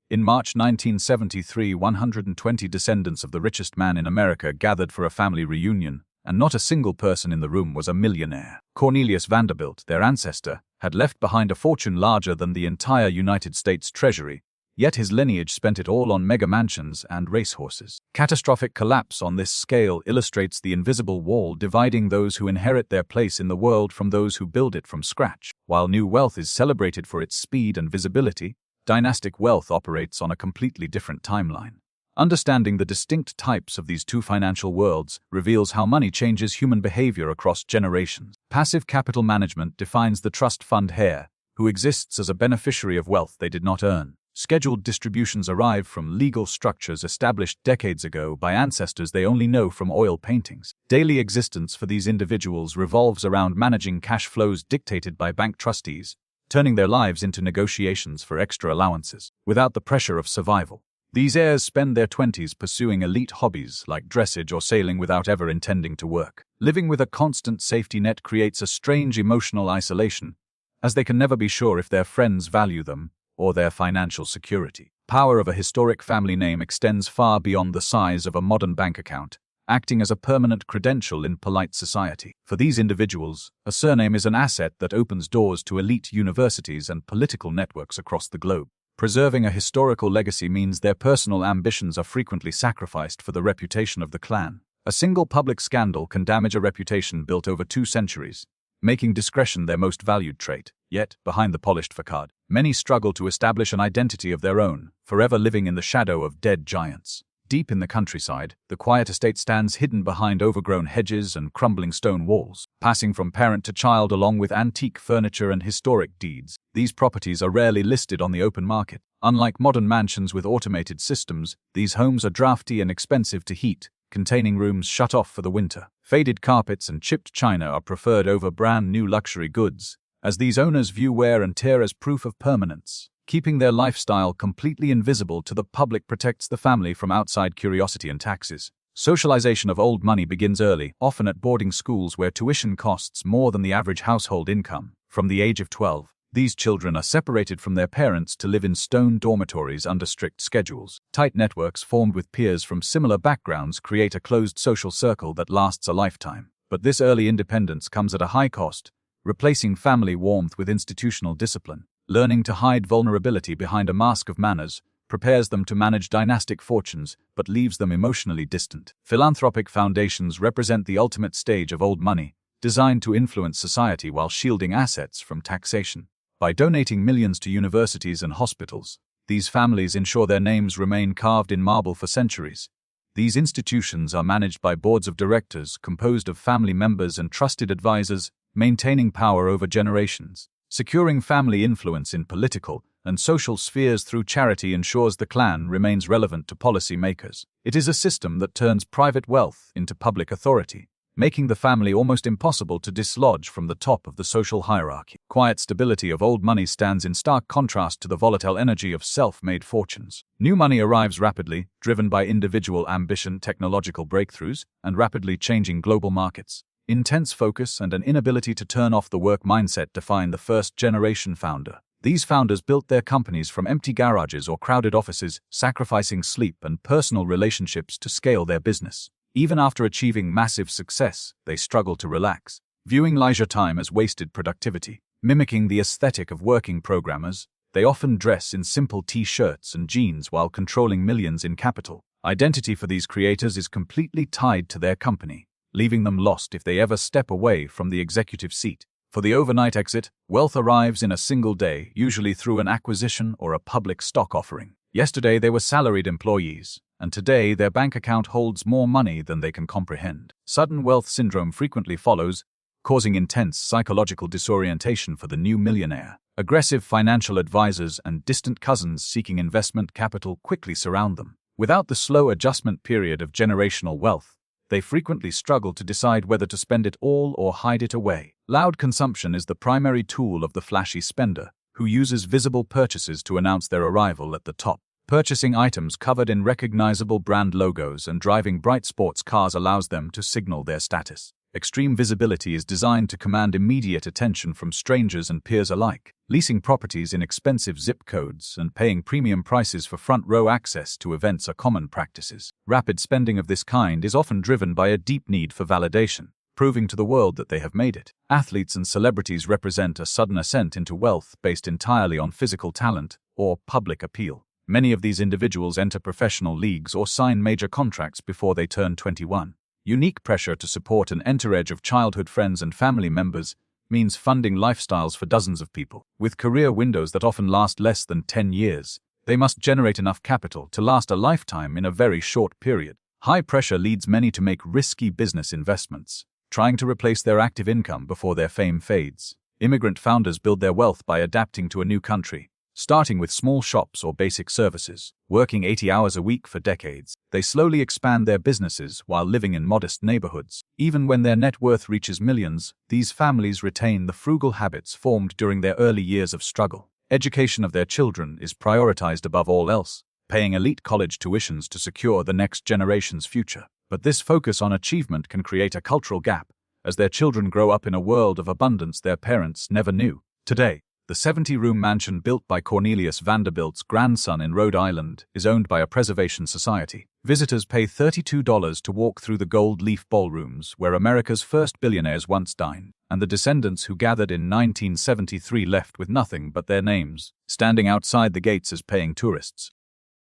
In March 1973, 120 descendants of the richest man in America gathered for a family reunion, and not a single person in the room was a millionaire. Cornelius Vanderbilt, their ancestor, had left behind a fortune larger than the entire United States Treasury, yet his lineage spent it all on mega mansions and racehorses. Catastrophic collapse on this scale illustrates the invisible wall dividing those who inherit their place in the world from those who build it from scratch. While new wealth is celebrated for its speed and visibility, dynastic wealth operates on a completely different timeline. Understanding the distinct types of these two financial worlds reveals how money changes human behavior across generations. Passive capital management defines the trust fund heir, who exists as a beneficiary of wealth they did not earn. Scheduled distributions arrive from legal structures established decades ago by ancestors they only know from oil paintings. Daily existence for these individuals revolves around managing cash flows dictated by bank trustees, turning their lives into negotiations for extra allowances, without the pressure of survival. These heirs spend their 20s pursuing elite hobbies like dressage or sailing without ever intending to work. Living with a constant safety net creates a strange emotional isolation, as they can never be sure if their friends value them or their financial security. Power of a historic family name extends far beyond the size of a modern bank account, acting as a permanent credential in polite society. For these individuals, a surname is an asset that opens doors to elite universities and political networks across the globe. Preserving a historical legacy means their personal ambitions are frequently sacrificed for the reputation of the clan. A single public scandal can damage a reputation built over 2 centuries, making discretion their most valued trait. Yet, behind the polished facade, many struggle to establish an identity of their own, forever living in the shadow of dead giants. Deep in the countryside, the quiet estate stands hidden behind overgrown hedges and crumbling stone walls. Passing from parent to child along with antique furniture and historic deeds, these properties are rarely listed on the open market. Unlike modern mansions with automated systems, these homes are drafty and expensive to heat, containing rooms shut off for the winter. Faded carpets and chipped china are preferred over brand new luxury goods, as these owners view wear and tear as proof of permanence. Keeping their lifestyle completely invisible to the public protects the family from outside curiosity and taxes. Socialization of old money begins early, often at boarding schools where tuition costs more than the average household income. From the age of 12, these children are separated from their parents to live in stone dormitories under strict schedules. Tight networks formed with peers from similar backgrounds create a closed social circle that lasts a lifetime. But this early independence comes at a high cost, replacing family warmth with institutional discipline. Learning to hide vulnerability behind a mask of manners prepares them to manage dynastic fortunes, but leaves them emotionally distant. Philanthropic foundations represent the ultimate stage of old money, designed to influence society while shielding assets from taxation. By donating millions to universities and hospitals, these families ensure their names remain carved in marble for centuries. These institutions are managed by boards of directors composed of family members and trusted advisors, maintaining power over generations. Securing family influence in political and social spheres through charity ensures the clan remains relevant to policy makers. It is a system that turns private wealth into public authority, making the family almost impossible to dislodge from the top of the social hierarchy. Quiet stability of old money stands in stark contrast to the volatile energy of self-made fortunes. New money arrives rapidly, driven by individual ambition, technological breakthroughs, and rapidly changing global markets. Intense focus and an inability to turn off the work mindset define the first-generation founder. These founders built their companies from empty garages or crowded offices, sacrificing sleep and personal relationships to scale their business. Even after achieving massive success, they struggle to relax, viewing leisure time as wasted productivity. Mimicking the aesthetic of working programmers, they often dress in simple t-shirts and jeans while controlling millions in capital. Identity for these creators is completely tied to their company, leaving them lost if they ever step away from the executive seat. For the overnight exit, wealth arrives in a single day, usually through an acquisition or a public stock offering. Yesterday they were salaried employees, and today their bank account holds more money than they can comprehend. Sudden wealth syndrome frequently follows, causing intense psychological disorientation for the new millionaire. Aggressive financial advisors and distant cousins seeking investment capital quickly surround them. Without the slow adjustment period of generational wealth, they frequently struggle to decide whether to spend it all or hide it away. Loud consumption is the primary tool of the flashy spender, who uses visible purchases to announce their arrival at the top. Purchasing items covered in recognizable brand logos and driving bright sports cars allows them to signal their status. Extreme visibility is designed to command immediate attention from strangers and peers alike. Leasing properties in expensive zip codes and paying premium prices for front-row access to events are common practices. Rapid spending of this kind is often driven by a deep need for validation, proving to the world that they have made it. Athletes and celebrities represent a sudden ascent into wealth based entirely on physical talent or public appeal. Many of these individuals enter professional leagues or sign major contracts before they turn 21. Unique pressure to support an entourage of childhood friends and family members means funding lifestyles for dozens of people. With career windows that often last less than 10 years, they must generate enough capital to last a lifetime in a very short period. High pressure leads many to make risky business investments, trying to replace their active income before their fame fades. Immigrant founders build their wealth by adapting to a new country, starting with small shops or basic services. Working 80 hours a week for decades, they slowly expand their businesses while living in modest neighborhoods. Even when their net worth reaches millions, these families retain the frugal habits formed during their early years of struggle. Education of their children is prioritized above all else, paying elite college tuitions to secure the next generation's future. But this focus on achievement can create a cultural gap, as their children grow up in a world of abundance their parents never knew. Today, the 70-room mansion built by Cornelius Vanderbilt's grandson in Rhode Island is owned by a preservation society. Visitors pay $32 to walk through the gold leaf ballrooms where America's first billionaires once dined, and the descendants who gathered in 1973 left with nothing but their names, standing outside the gates as paying tourists.